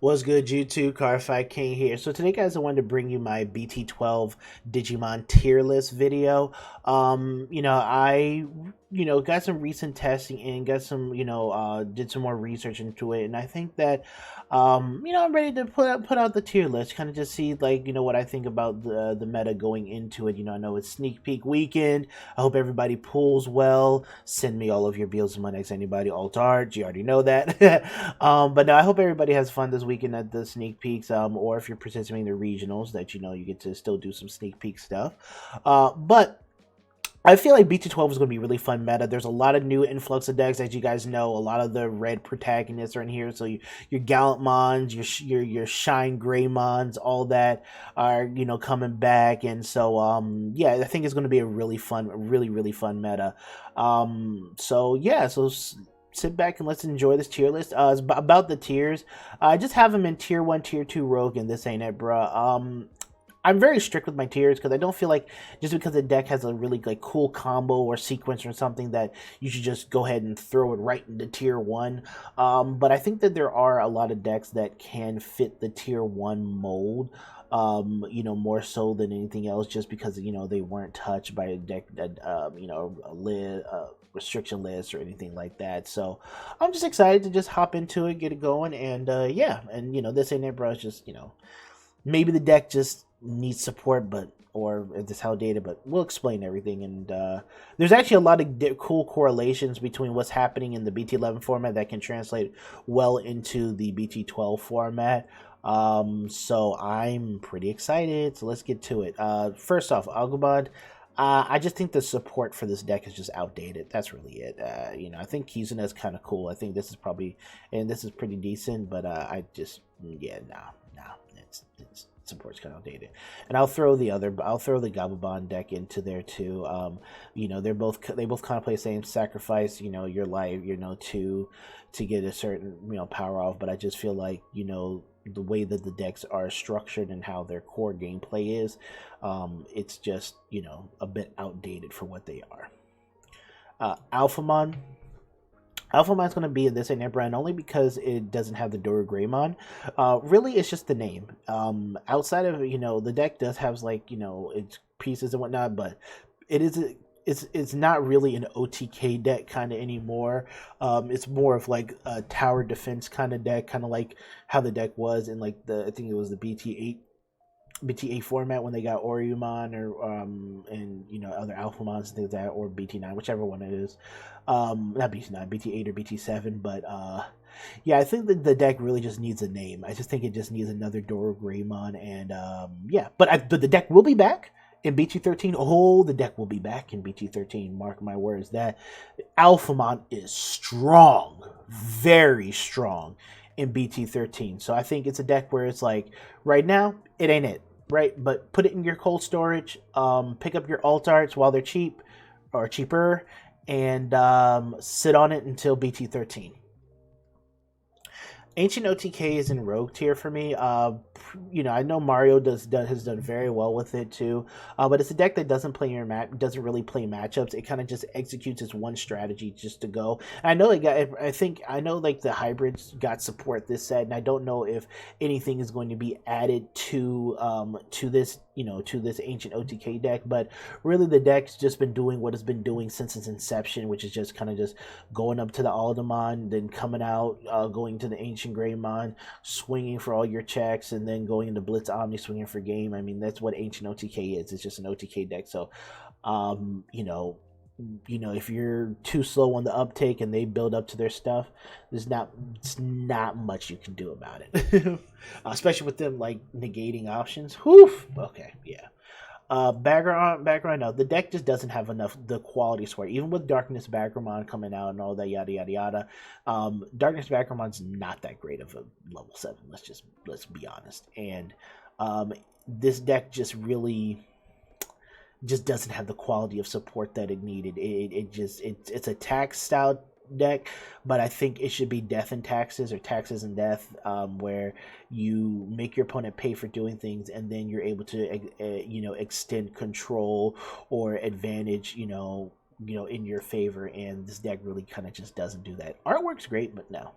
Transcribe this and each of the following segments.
What's good, YouTube? Car5 King here. So today, guys, I wanted to bring you my BT12 Digimon tier list video. I got some recent testing and got some, did some more research into it, and I think that, I'm ready to put out the tier list, kind of just see like, what I think about the meta going into it. I know it's sneak peek weekend. I hope everybody pulls well. Send me all of your bills and money. Anybody alt art, you already know that. But no, I hope everybody has fun this weekend at the sneak peeks. Or if you're participating in the regionals, that you get to still do some sneak peek stuff. But I feel like BT12 is going to be really fun meta. There's a lot of new influx of decks, as you guys know. A lot of the red protagonists are in here, so your Gallant Mons, your Shine Gray Mons, all that are coming back, and so yeah, I think it's going to be a really fun, really fun meta. So yeah, sit back and let's enjoy this tier list. About the tiers, I just have them in tier 1, tier 2 rogue, and this ain't it, bruh. I'm very strict with my tiers because I don't feel like just because the deck has a really like cool combo or sequence or something that you should just go ahead and throw it right into tier 1. But I think that there are a lot of decks that can fit the tier 1 mold. More so than anything else, just because they weren't touched by a deck that restriction list or anything like that. So I'm just excited to just hop into it, get it going, and yeah, and this ain't it, bro. It's just maybe the deck just needs support, but or if it's outdated, but we'll explain everything. And there's actually a lot of cool correlations between what's happening in the BT11 format that can translate well into the BT12 format. So I'm pretty excited. So let's get to it. First off, Agumon. I just think the support for this deck is just outdated. That's really it. I think Kizuna is kind of cool. I think this is probably, and this is pretty decent, but I just, yeah, no, it's support's kind of outdated. And I'll throw the Gababon deck into there too. They both kind of play the same. Sacrifice, your life, to get a certain power off. But I just feel like the way that the decks are structured and how their core gameplay is, it's just a bit outdated for what they are. Alphamon. Alphamon's going to be in this and brand only because it doesn't have the Dora Greymon. Really, it's just the name. Outside of the deck does have like its pieces and whatnot, but it is it's not really an OTK deck kind of anymore. It's more of like a tower defense kind of deck, kind of like how the deck was in like I think it was the BT8 format when they got Oriumon or and other Alphamons and things like that, or BT9, whichever one it is. Not BT9, BT8 or BT7, but yeah, I think that the deck really just needs a name. I just think it just needs another Doro Greymon, and yeah, but the deck will be back in BT13. Oh, the deck will be back in BT13. Mark my words. That Alphamon is strong, very strong in BT13. So I think it's a deck where it's like right now it ain't it. Right, but put it in your cold storage. Pick up your alt arts while they're cheap or cheaper, and sit on it until BT13. Ancient OTK is in Rogue tier for me. I know Mario has done very well with it too. But it's a deck that doesn't really play matchups. It kind of just executes its one strategy just to go. And I know I know like the hybrids got support this set, and I don't know if anything is going to be added to this to this ancient OTK deck. But really, the deck's just been doing what it's been doing since its inception, which is just kind of just going up to the Aldemon, then coming out, going to the ancient Greymon, swinging for all your checks, and then going into Blitz Omni, swinging for game. I mean, that's what ancient OTK is. It's just an OTK deck. So, if you're too slow on the uptake and they build up to their stuff, it's not much you can do about it. Especially with them like negating options. Whew. Okay, yeah. Background. No, the deck just doesn't have enough the quality square. Even with Darkness Background coming out and all that yada yada yada, Darkness Background's not that great of a level 7. Let's be honest. And this deck just really just doesn't have the quality of support that it needed. It's a tax style deck, but I think it should be death and taxes, or taxes and death, where you make your opponent pay for doing things, and then you're able to extend control or advantage in your favor. And this deck really kind of just doesn't do that. Artwork's great, but no.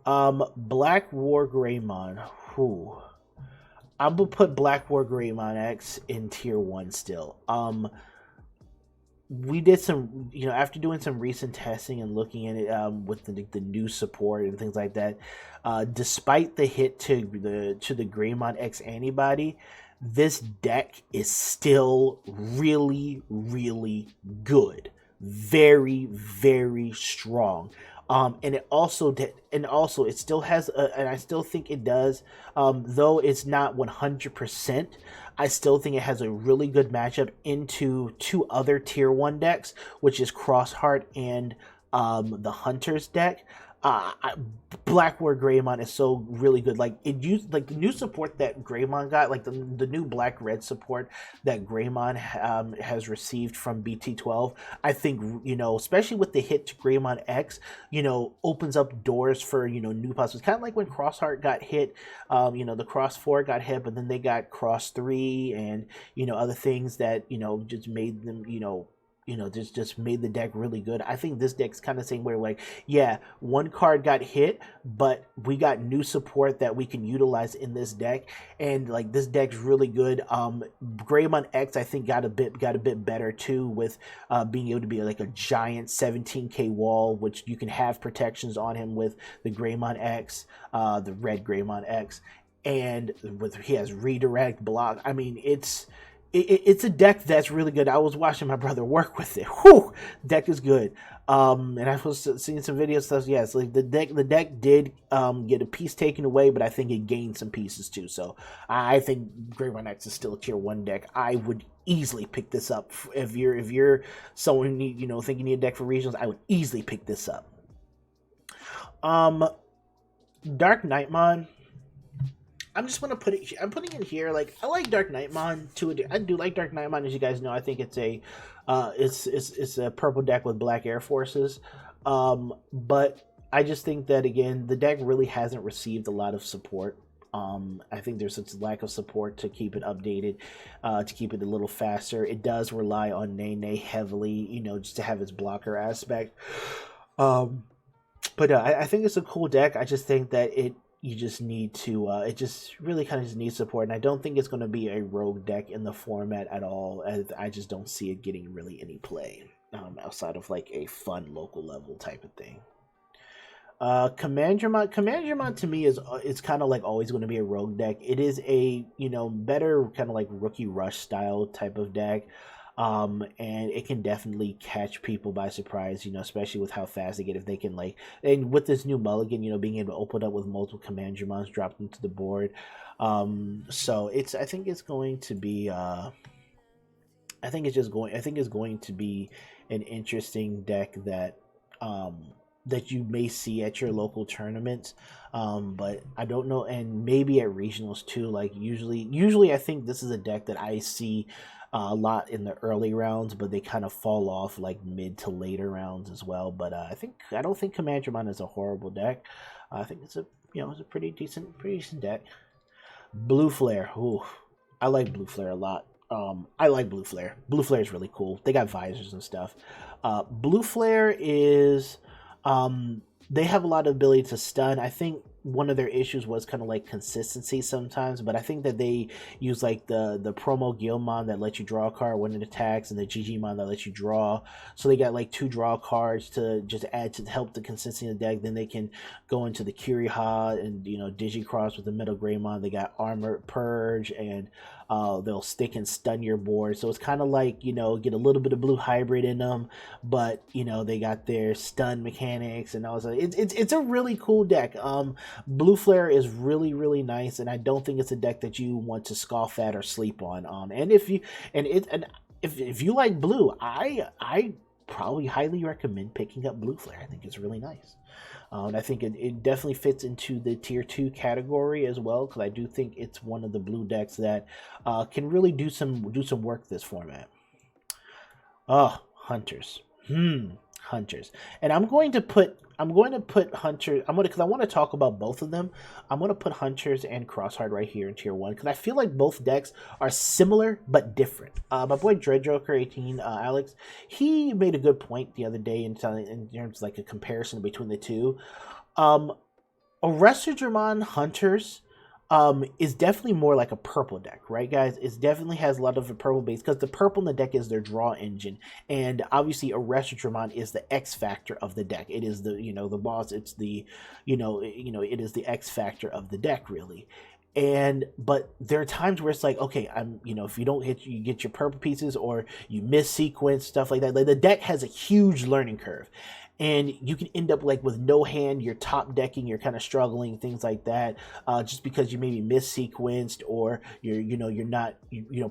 Black War Greymon. Who? I'm gonna put Black War Greymon X in tier one still. We did some, after doing some recent testing and looking at it with the new support and things like that. Despite the hit to the Greymon X antibody, this deck is still really, really good. Very, very strong. And also it still has and I still think it does, though it's not 100%. I still think it has a really good matchup into two other tier one decks, which is Crossheart and the Hunter's deck. Black War Greymon is so really good. Like it used like the new support that Greymon got, like the new Black Red support that Greymon has received from BT12. I think especially with the hit to Greymon X, opens up doors for new possibilities. Kind of like when Crossheart got hit, the Cross 4 got hit, but then they got Cross 3 and other things that just made them just made the deck really good. I think this deck's kind of same way, like, yeah, one card got hit, but we got new support that we can utilize in this deck, and like this deck's really good. Greymon X I think got a bit better too, with being able to be like a giant 17k wall, which you can have protections on him with the Greymon X, the red Greymon X, and he has redirect block. I mean, it's a deck that's really good. I was watching my brother work with it. Whew, deck is good. And I was seeing some video stuff. Yes, like the deck did get a piece taken away, but I think it gained some pieces too. So I think Greymon X is still a tier one deck. I would easily pick this up if you're someone who think you need a deck for regionals. I would easily pick this up. Dark Nightmon. I'm just gonna put it. I'm putting it here. Like I like Dark Nightmon too. I do like Dark Nightmon, as you guys know. I think it's a purple deck with black Air Forces. But I just think that again, the deck really hasn't received a lot of support. I think there's such lack of support to keep it updated, to keep it a little faster. It does rely on Nene heavily, just to have its blocker aspect. But I think it's a cool deck. I just think that you just need to it just really kind of just needs support, and I don't think it's going to be a rogue deck in the format at all, as I just don't see it getting really any play outside of like a fun local level type of thing. Commandramon to me is kind of like always going to be a rogue deck. It is a better kind of like Rookie Rush style type of deck. And it can definitely catch people by surprise, especially with how fast they get. If they can and with this new mulligan, being able to open up with multiple Commandramons dropped into the board. So I think it's going to be, I think it's going to be an interesting deck that, that you may see at your local tournaments, but I don't know, and maybe at regionals too. Like usually I think this is a deck that I see a lot in the early rounds, but they kind of fall off like mid to later rounds as well. But I don't think Commandramon is a horrible deck. I think it's a pretty decent deck. Blue Flare, ooh, I like Blue Flare a lot. I like Blue Flare. Blue Flare is really cool. They got visors and stuff. Blue Flare is they have a lot of ability to stun. I think one of their issues was kind of like consistency sometimes, but I think that they use like the promo Guilmon that lets you draw a card when it attacks, and the Digimon that lets you draw. So they got like 2 draw cards to just add to help the consistency of the deck. Then they can go into the Kuriha and Digicross with the Metal Greymon. They got Armored Purge, and they'll stick and stun your board. So it's kind of like get a little bit of blue hybrid in them, but they got their stun mechanics and also it's a really cool deck. Blue Flare is really, really nice, and I don't think it's a deck that you want to scoff at or sleep on. And if you like blue, I probably highly recommend picking up Blue Flare. I think it's really nice. And I think it definitely fits into the tier 2 category as well, because I do think it's one of the blue decks that can really do some work this format. Hunters. Hunters. And I'm going to put Hunters, because I want to talk about both of them. I'm going to put Hunters and Crossheart right here in tier 1, because I feel like both decks are similar but different. My boy Dreadjoker18, Alex, he made a good point the other day in terms of like a comparison between the two. Arrested Dramon Hunters is definitely more like a purple deck, right, guys? It definitely has a lot of the purple base because the purple in the deck is their draw engine, and obviously Arrested Dramon is the X factor of the deck. It is the the boss. It's the it is the X factor of the deck, really. And but there are times where it's like, okay, I'm if you don't hit, you get your purple pieces or you miss sequence, stuff like that. Like the deck has a huge learning curve, and you can end up like with no hand, you're top decking, you're kind of struggling, things like that, just because you maybe miss sequenced or you're not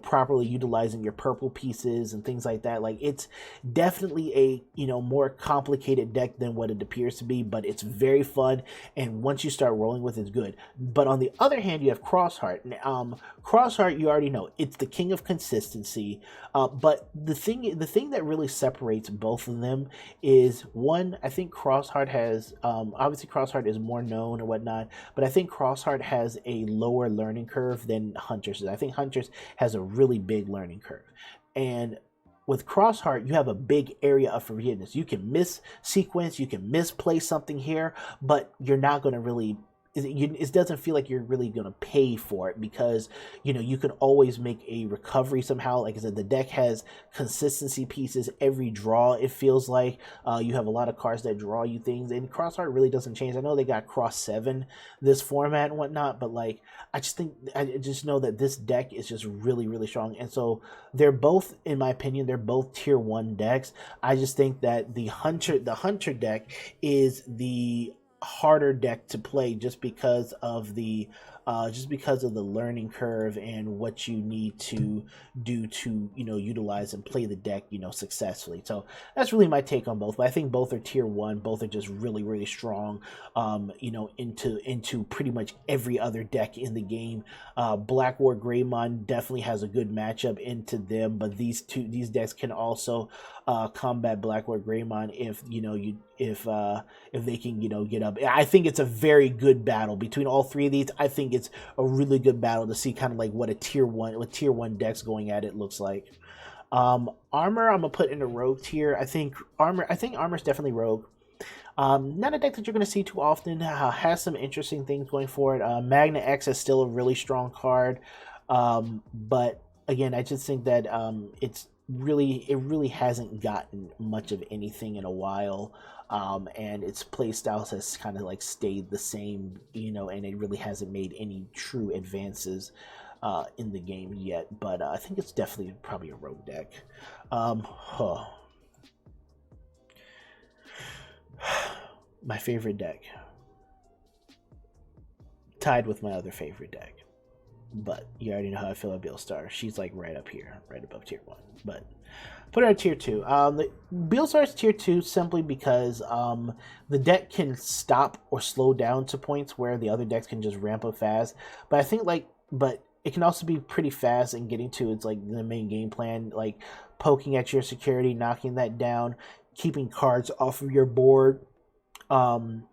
properly utilizing your purple pieces and things like that. Like it's definitely a more complicated deck than what it appears to be, but it's very fun, and once you start rolling with it, it's good. But on the other hand, you have Crossheart. Crossheart, you already know it's the king of consistency, but the thing that really separates both of them is one. I think Crossheart has obviously Crossheart is more known and whatnot, but I think Crossheart has a lower learning curve than Hunters does. I think Hunters has a really big learning curve, and with Crossheart, you have a big area of forgiveness. You can miss sequence, you can misplay something here, but you're not going to really. It doesn't feel like you're really going to pay for it because you can always make a recovery somehow. Like I said, the deck has consistency pieces every draw. It feels like you have a lot of cards that draw you things, and Crossheart really doesn't change. I know they got Cross 7 this format and whatnot, but like I just know that this deck is just really really strong, and so they're both, in my opinion, they're both tier 1 decks. I just think that the hunter deck is the harder deck to play just because of the learning curve and what you need to do to utilize and play the deck successfully. So that's really my take on both, but I think both are tier 1. Both are just really really strong into pretty much every other deck in the game. Black War Greymon definitely has a good matchup into them, but these decks can also combat Black War Greymon if they can get up. I think it's a very good battle between all three of these. I think it's a really good battle to see kind of like what a tier 1 decks going at it looks like. Armor I'm gonna put in a rogue tier. I think armor's definitely rogue. Not a deck that you're going to see too often. Has some interesting things going for it. Magna X is still a really strong card, but again, I just think that it really hasn't gotten much of anything in a while, and its playstyle has kind of like stayed the same, and it really hasn't made any true advances in the game yet. But I think it's definitely probably a rogue deck. My favorite deck, tied with my other favorite deck, but you already know how I feel about Beelstar. She's like right up here, right above tier 1, but put her at tier 2. The Beelstar's tier 2 simply because the deck can stop or slow down to points where the other decks can just ramp up fast, but I think but it can also be pretty fast in getting to its like the main game plan, like poking at your security, knocking that down, keeping cards off of your board, flooding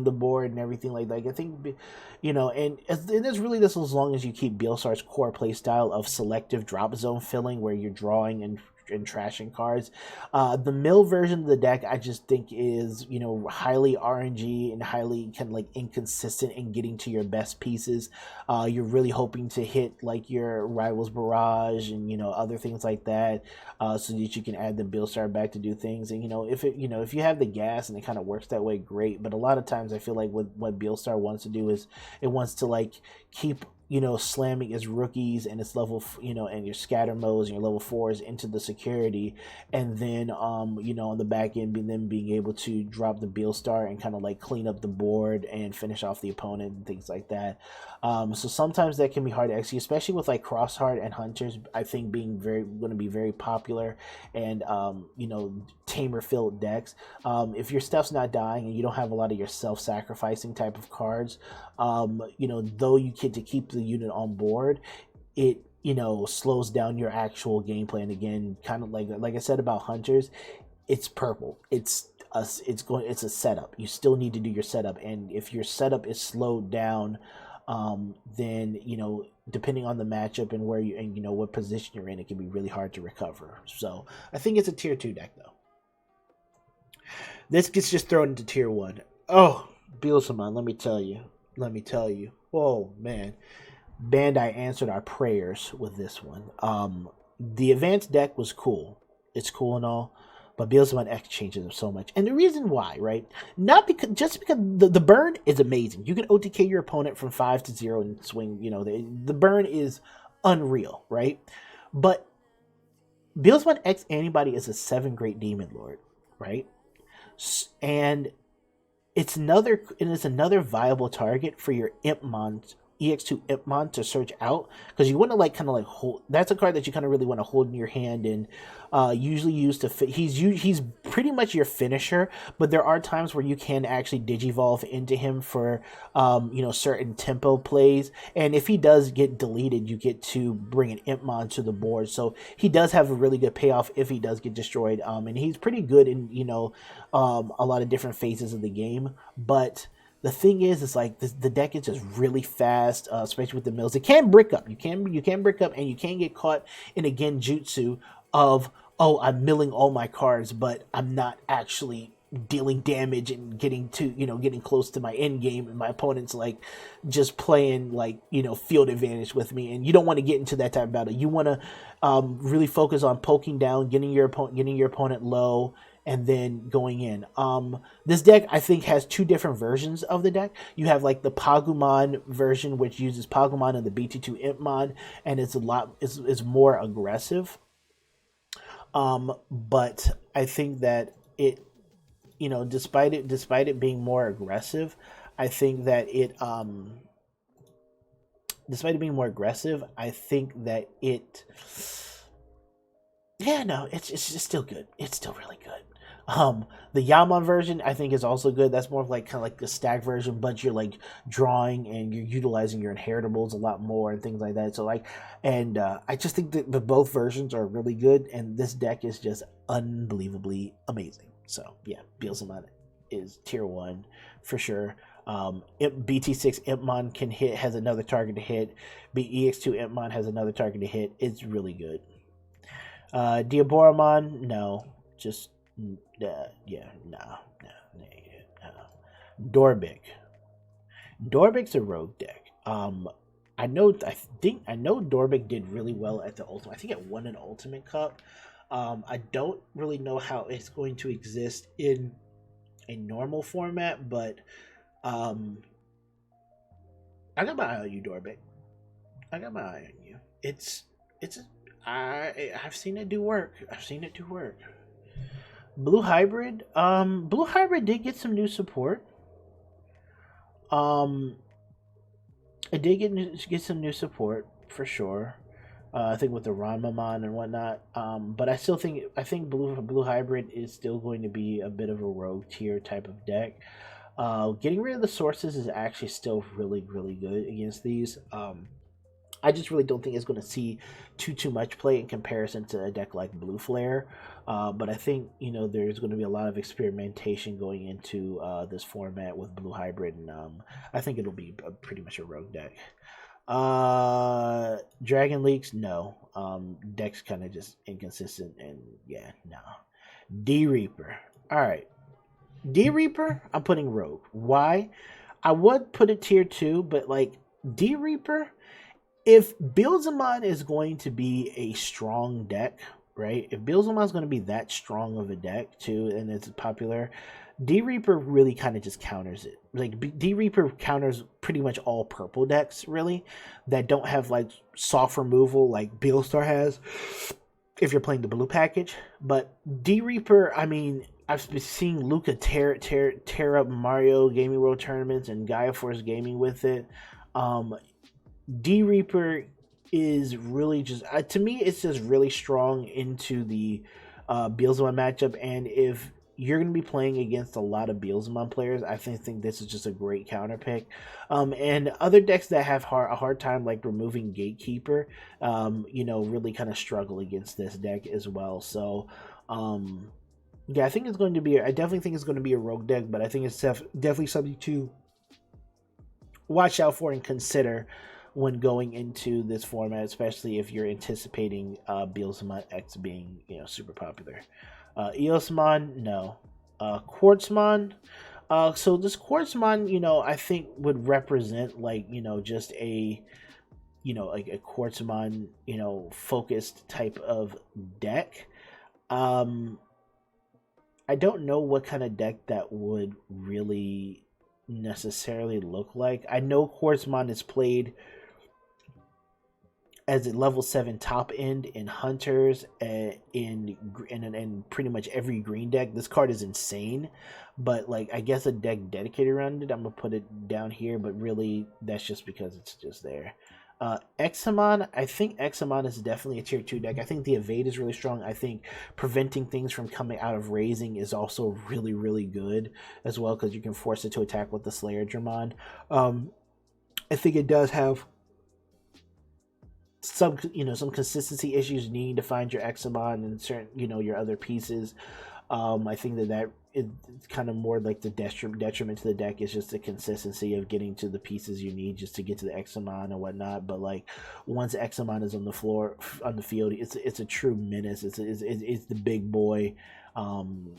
the board and everything like that. I think, and it's really just as long as you keep Beelstar's core play style of selective drop zone filling, where you're drawing and trashing cards. The mill version of the deck, I just think is highly RNG and highly kind of like inconsistent in getting to your best pieces. You're really hoping to hit like your Rivals Barrage and other things like that, so that you can add the Beelstar back to do things. And if you have the gas and it kind of works that way, great. But a lot of times I feel like what Beelstar wants to do is it wants to like keep slamming its rookies and its level, and your scatter modes and your level 4s into the security, and then on the back end being able to drop the Beelstar and kind of like clean up the board and finish off the opponent and things like that. So sometimes that can be hard to execute, especially with like Crossheart and Hunters, I think being going to be very popular, and tamer filled decks. If your stuff's not dying and you don't have a lot of your self-sacrificing type of cards, though you get to keep the unit on board, it slows down your actual gameplay. And again, kind of like I said about Hunters, it's purple. It's a setup. You still need to do your setup, and if your setup is slowed down, then depending on the matchup and where you and what position you're in, it can be really hard to recover. So I think it's a tier 2 deck though. This gets just thrown into tier 1. Oh, Beelzemon, let me tell you. Oh man, Bandai answered our prayers with this one. The advanced deck was cool. It's cool and all, but Beelzebub X changes them so much. And the reason why, right? Not because just because the burn is amazing. You can OTK your opponent from 5 to 0 and swing. You know the burn is unreal, right? But Beelzebub X antibody is a 7 Great Demon Lord, right? And it's another viable target for your Impmon EX2 Impmon to search out, because you want to kind of hold. That's a card that you kind of really want to hold in your hand and usually use to fit. He's pretty much your finisher, but there are times where you can actually digivolve into him for certain tempo plays, and if he does get deleted, you get to bring an Impmon to the board. So he does have a really good payoff if he does get destroyed, and he's pretty good in a lot of different phases of the game, but the thing is like the deck is just really fast, especially with the mills. It can brick up. You can brick up, and you can get caught in a genjutsu of, oh, I'm milling all my cards, but I'm not actually dealing damage and getting close to my end game, and my opponent's just playing field advantage with me, and you don't want to get into that type of battle. You want to really focus on poking down, getting your opponent low, and then going in. This deck, I think, has 2 different versions of the deck. You have the Pagumon version, which uses Pagumon and the BT2 Impmon, and it's more aggressive. But I think that it, despite it being more aggressive, I think that it despite it being more aggressive, I think that it, yeah, no, it's just still good. It's still really good. The Yamon version I think is also good. That's more of kind of like the stack version, but you're drawing and you're utilizing your inheritables a lot more and things like that. So I just think that both versions are really good, and this deck is just unbelievably amazing. So yeah, Beelzebub is tier 1 for sure. BT6 Impmon has another target to hit. EX2 Impmon has another target to hit. It's really good. Diaboromon, no, just yeah, no. Dorbic. Dorbic's a rogue deck. I know Dorbic did really well at the ultimate. I think it won an ultimate cup. I don't really know how it's going to exist in a normal format, but I got my eye on you, Dorbic. I got my eye on you. I've seen it do work. Blue Hybrid. Blue Hybrid did get some new support. It did get some new support for sure. I think with the Ramamon and whatnot. But I think Blue Hybrid is still going to be a bit of a rogue tier type of deck. Getting rid of the sources is actually still really, really good against these. I just really don't think it's going to see too much play in comparison to a deck like Blue Flare. But I think there's going to be a lot of experimentation going into this format with Blue Hybrid, and I think it'll be pretty much a rogue deck. Dragon Leaks, no. Deck's kind of just inconsistent, and yeah, no. D Reaper, all right. D Reaper, I'm putting rogue. Why? I would put it tier 2, but D Reaper, if Beelzemon is going to be a strong deck, right? If Beelzemon is going to be that strong of a deck too, and it's popular, D Reaper really kind of just counters it. D Reaper counters pretty much all purple decks, really, that don't have soft removal like Beelstar has if you're playing the blue package. But D Reaper, I mean, I've been seeing Luca tear up Mario Gaming World tournaments and Gaia Force Gaming with it. D Reaper is really just, to me, it's just really strong into the Beelzemon matchup. And if you're going to be playing against a lot of Beelzemon players, I think this is just a great counter pick. And other decks that have a hard time removing Gatekeeper, really kind of struggle against this deck as well. So, yeah, I definitely think it's going to be a rogue deck, but I think it's definitely something to watch out for and consider when going into this format, especially if you're anticipating Beelzemon X being super popular. Eosmon, no. Quartzmon, So this Quartzmon, I think would represent like, just a, like a Quartzmon, focused type of deck. Um, I don't know what kind of deck that would really necessarily look like. I know Quartzmon is played as a level 7 top end in hunters, in pretty much every green deck. This card is insane, but like I guess a deck dedicated around it, I'm gonna put it down here, but really that's just because it's just there. Examon, I think Examon is definitely a tier 2 deck. I think the evade is really strong. I think preventing things from coming out of raising is also really, really good as well, because you can force it to attack with the Slayer Dramon. I think it does have some consistency issues needing to find your Examon and certain your other pieces. I think that is kind of more like the detriment to the deck is just the consistency of getting to the pieces you need just to get to the Examon and whatnot. But like once Examon is on the floor on the field, it's a true menace. It's the big boy.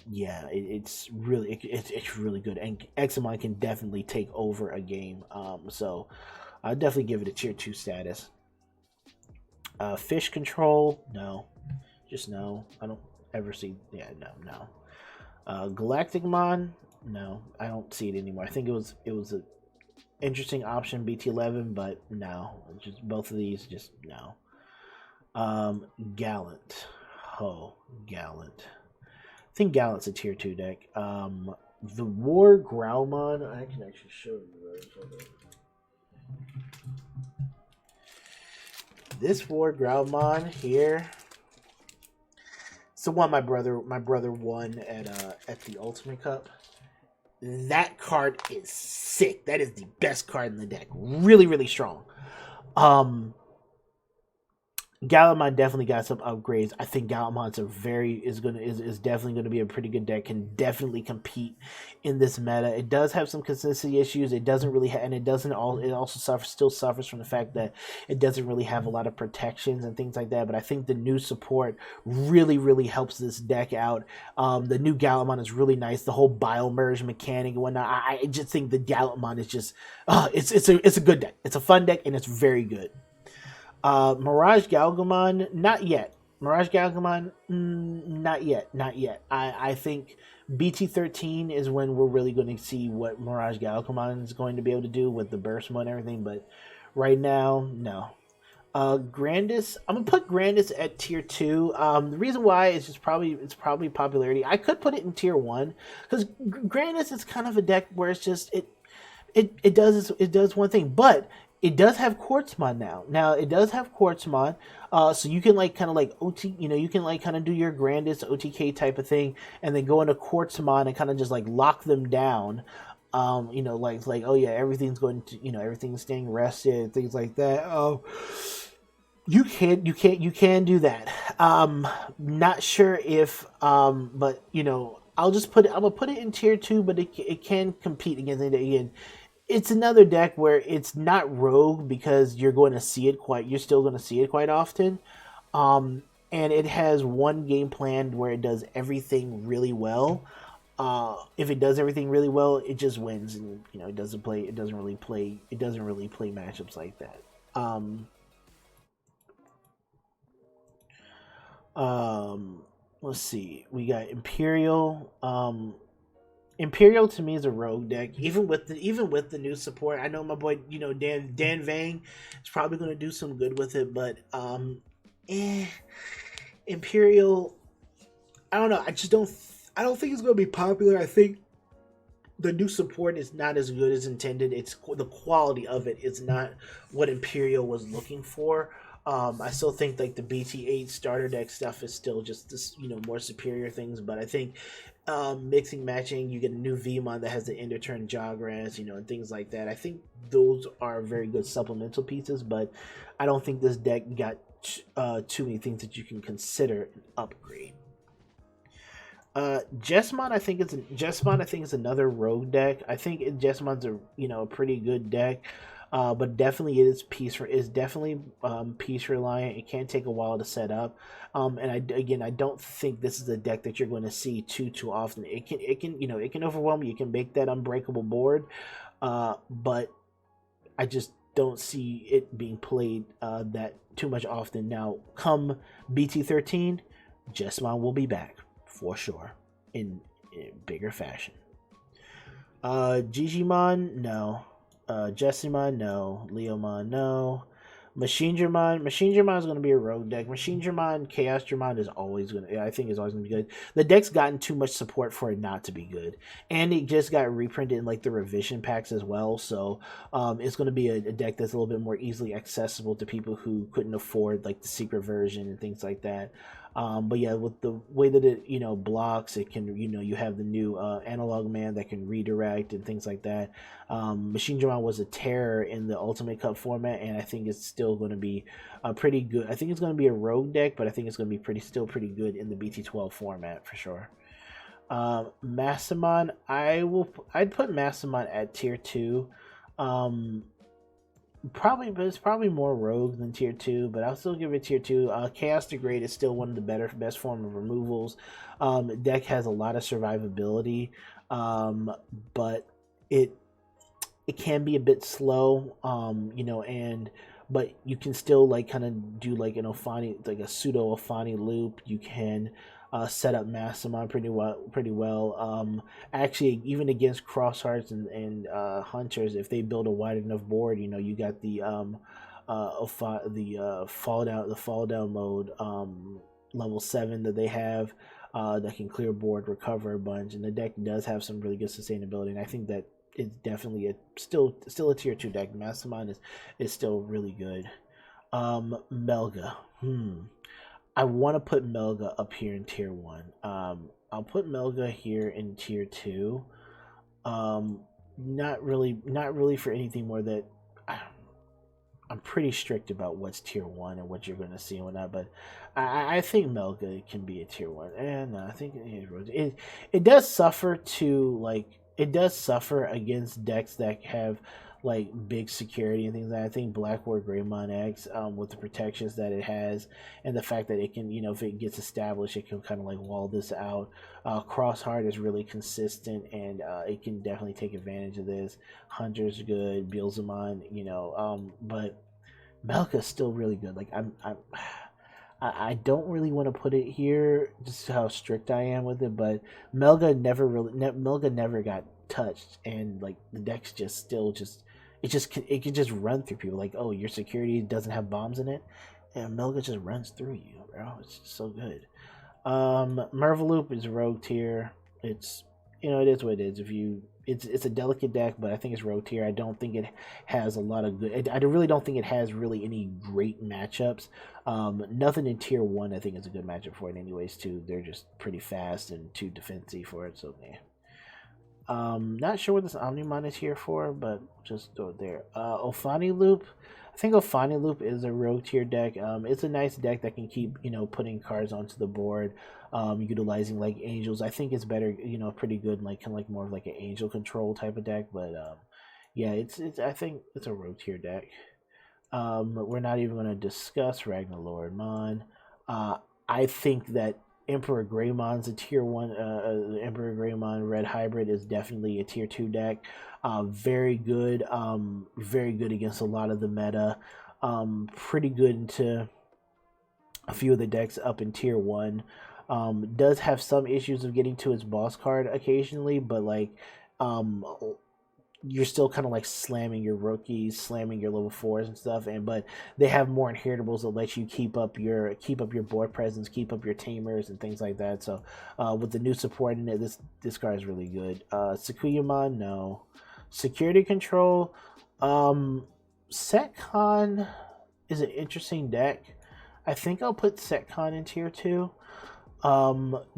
Yeah, it's really it's really good, and Examon can definitely take over a game. So I'd definitely give it a tier 2 status. Fish control, no, just no. I don't ever see. Yeah, no. Galacticmon, no, I don't see it anymore. I think it was an interesting option, BT11, but no, just both of these, just no. Gallant, Gallant. I think Gallant's a tier 2 deck. The War Growlmon, I can actually show you guys. This War Growlmon here. It's the one my brother won at the Ultimate Cup. That card is sick. That is the best card in the deck. Really, really strong. Gallimon definitely got some upgrades. I think Gallimon's is definitely gonna be a pretty good deck. Can definitely compete in this meta. It does have some consistency issues. It doesn't really and it doesn't all. It also still suffers from the fact that it doesn't really have a lot of protections and things like that. But I think the new support really, really helps this deck out. The new Gallimon is really nice. The whole biomerge mechanic and whatnot. I just think the Gallimon is just it's a good deck. It's a fun deck and it's very good. Mirage Galgamon, not yet. Mirage Galgamon, not yet. I think BT13 is when we're really going to see what Mirage Galgamon is going to be able to do with the burst mode and everything, but right now, no. Grandis, I'm gonna put Grandis at tier 2. The reason why is just probably popularity. I could put it in tier 1 because Grandis is kind of a deck where it's just it does one thing, but it does have Quartzmon now. Now it does have Quartzmon, so you can like kind of like OT, you can like kind of do your Grandis OTK type of thing, and then go into Quartzmon and kind of just like lock them down. Like oh yeah, everything's going to everything's staying rested, things like that. Oh, you can do that. Not sure if but I'm gonna put it in tier 2, but it can compete against it again. It's another deck where it's not rogue because you're still going to see it quite often. And it has one game plan where it does everything really well. If it does everything really well, it just wins, and it doesn't really play matchups like that. Let's see. We got Imperial. Imperial to me is a rogue deck, even with the new support. I know my boy, Dan Vang is probably going to do some good with it, but Imperial, I don't know. I don't think it's going to be popular. I think the new support is not as good as intended. It's the quality of it is not what Imperial was looking for. I still think like the BT8 starter deck stuff is still just this, more superior things. But I think mixing, matching, you get a new Vmon that has the end of turn Jawgrass, and things like that. I think those are very good supplemental pieces, but I don't think this deck got too many things that you can consider an upgrade. Jesmon, I think is another rogue deck. I think Jesmon's a pretty good deck. but definitely it is definitely piece reliant. It can take a while to set up, and I don't think this is a deck that you're going to see too often. It can overwhelm you. It can make that unbreakable board, but I just don't see it being played that too much often. Now, come BT13, Jessamon will be back for sure in bigger fashion. Digimon, no. Jessamon, no. Leomon, no. Machine Germon is going to be a rogue deck. Machine Germon, Chaos Germon is always going to, I think, is always going to be good. The deck's gotten too much support for it not to be good, and it just got reprinted in like the revision packs as well. So, it's going to be a deck that's a little bit more easily accessible to people who couldn't afford like the secret version and things like that. But yeah, with the way that it blocks, it can you have the new analog man that can redirect and things like that. Machine Drum was a terror in the Ultimate Cup format, and I think it's still going to be a pretty good. I think it's going to be a rogue deck, but I think it's going to be still pretty good in the BT12 format for sure. Massamon, I'd put Massamon at tier 2. Probably, but it's probably more rogue than tier 2, but I'll still give it tier 2. Chaos Degrade is still one of the best form of removals. Deck has a lot of survivability, but it can be a bit slow, but you can still like kind of do like an Ophani, like a pseudo Ophani loop. You can set up Massamon pretty well. Actually, even against Crosshearts and Hunters, if they build a wide enough board, you got the fall down mode level 7 that they have that can clear board, recover a bunch, and the deck does have some really good sustainability. And I think that it's definitely still a tier 2 deck. Massamon is still really good. Melga. I want to put Melga up here in tier 1. I'll put Melga here in tier 2. Not really for anything more that I'm pretty strict about what's tier 1 and what you're going to see and whatnot, but I think Melga can be a tier 1. And I think it does suffer against decks that have like big security and things like that. I think Blackboard Greymon X, with the protections that it has and the fact that it can, if it gets established, it can kind of like wall this out. Crossheart is really consistent, and it can definitely take advantage of this. Hunter's good, Beelzemon, but Melka's still really good. Like I don't really want to put it here, just how strict I am with it, but Melga never got touched, and like the deck's it can just run through people. Like, oh, your security doesn't have bombs in it, and Melga just runs through you, bro. It's just so good. Mervaloop is rogue tier. It's it is what it is. It's a delicate deck, but I think it's rogue tier. I don't think it has a lot of good. I really don't think it has really any great matchups. Nothing in tier 1 I think is a good matchup for it anyways too. They're just pretty fast and too defensive for it, so yeah. Not sure what this Omnimon is here for, but just throw it there. Ophani Loop. I think Ophani Loop is a rogue tier deck. It's a nice deck that can keep, putting cards onto the board, utilizing like angels. I think it's better, pretty good, like kind of like more of like an angel control type of deck. But yeah, it's I think it's a rogue tier deck. We're not even going to discuss Ragnalord Mon. I think that Emperor Greymon's a tier 1. Emperor Greymon Red Hybrid is definitely a tier 2 deck. Very good against a lot of the meta. Pretty good into a few of the decks up in tier 1. Does have some issues of getting to its boss card occasionally, but like you're still kind of like slamming your rookies, slamming your level 4s and stuff, but they have more inheritables that let you keep up your board presence, keep up your tamers and things like that. So with the new support in it, this card is really good. Sakuyamon, no. Security control, Setcon is an interesting deck. I think I'll put Setcon in tier 2.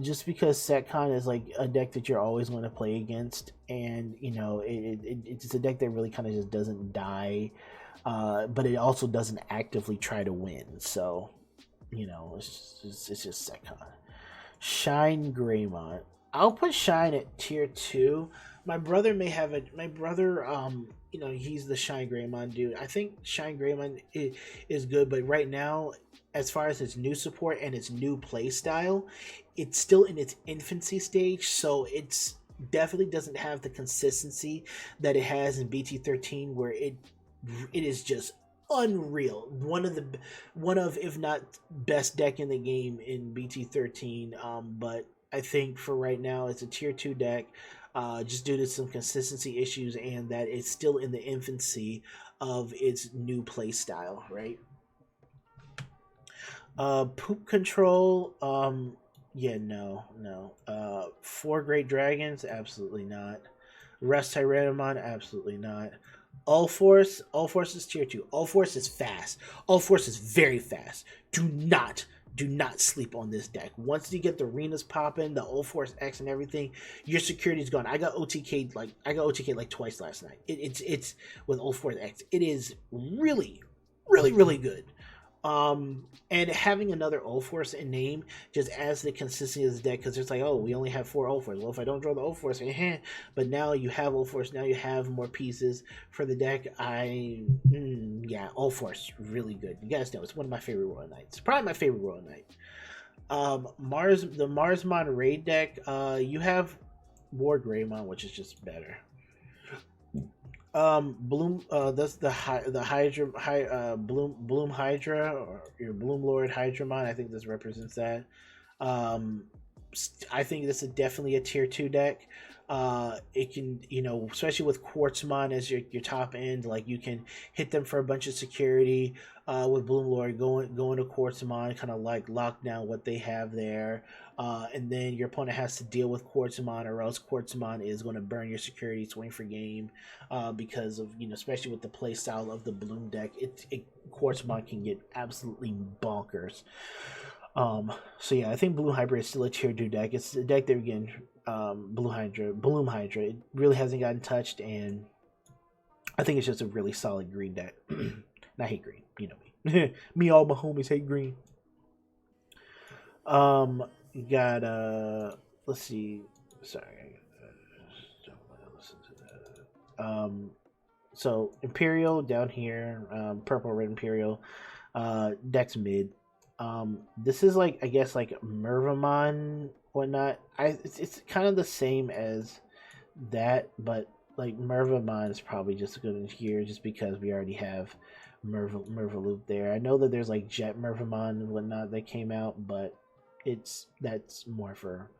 Just because Setcon is like a deck that you're always going to play against, and it's a deck that really kind of just doesn't die, but it also doesn't actively try to win. So, it's just Setcon. Shine Greymon. I'll put Shine at tier 2. My brother may have a my brother he's the Shine Greymon dude. I think Shine Greymon is good, but right now, as far as its new support and its new play style, it's still in its infancy stage, so it's definitely doesn't have the consistency that it has in BT13, where it is just unreal. One of if not best deck in the game in BT13. But I think for right now it's a tier 2 deck, just due to some consistency issues and that it's still in the infancy of its new play style, right? Poop control. Yeah, no. Four great dragons, absolutely not. Rest Tyrannomon, absolutely not. All Force is tier 2. All Force is fast. All Force is very fast. Do not sleep on this deck. Once you get the arenas popping, the All Force X and everything, your security's gone. I got OTK like twice last night. It's with All Force X. It is really good. And having another O Force in name just adds the consistency of the deck, because it's like, oh, we only have 4 O Force. Well, if I don't draw the O Force, but now you have O Force, now you have more pieces for the deck. Yeah, O Force, really good. You guys know it's one of my favorite Royal Knights. Probably my favorite Royal Knight. The Marsmon raid deck, you have War Greymon, which is just better. Bloom, that's the Hydra, Bloom Hydra, or your Bloom Lord Hydramon. I think this represents that. um I think this is definitely a tier 2 deck. It can, especially with Quartzmon as your top end, like you can hit them for a bunch of security. With Bloom Lord going to Quartzmon, kind of like lock down what they have there. And then your opponent has to deal with Quartzmon, or else Quartzmon is going to burn your security, swing for game. Because of, especially with the play style of the Bloom deck, Quartzmon can get absolutely bonkers. So yeah, I think Blue Hybrid is still a tier 2 deck. It's a deck that, again, Bloom Hydra. It really hasn't gotten touched, and I think it's just a really solid green deck. And I hate green, you know me. Me, all my homies hate green. You got let's see. Sorry, don't want to listen to that. So Imperial down here, purple red Imperial, Dex mid. This is like, I guess, like Mervamon whatnot. It's kind of the same as that, but like Mervamon is probably just good in here just because we already have Mervaloop there. I know that there's like Jet Mervamon and whatnot that came out, but that's more for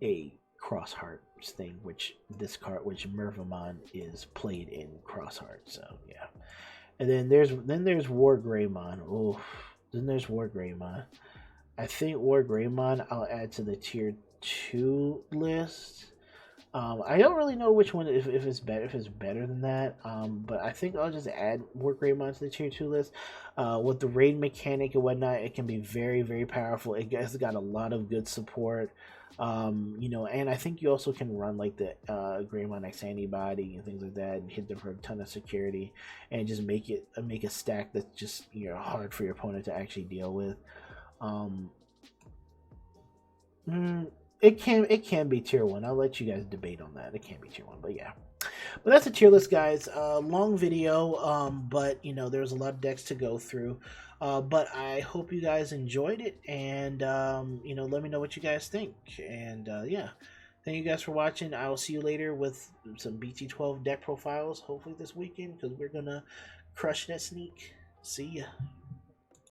a cross hearts thing, which Mervamon is played in cross hearts. So yeah. And then there's War Greymon. Oh, then there's War Greymon. I think War Greymon I'll add to the tier 2 list. I don't really know which one, if it's better than that. But I think I'll just add War Greymon to the tier 2 list. With the raid mechanic and whatnot, it can be very, very powerful. It's got a lot of good support. And I think you also can run like the Greymon X antibody and things like that, and hit them for a ton of security, and just make a stack that's just hard for your opponent to actually deal with. Um, it can be tier 1. I'll let you guys debate on that. It can be tier 1, but yeah. But that's a tier list, guys. Long video, but there's a lot of decks to go through. But I hope you guys enjoyed it, and let me know what you guys think. And yeah, thank you guys for watching. I will see you later with some BT12 deck profiles, hopefully this weekend, because we're gonna crush that sneak. See ya.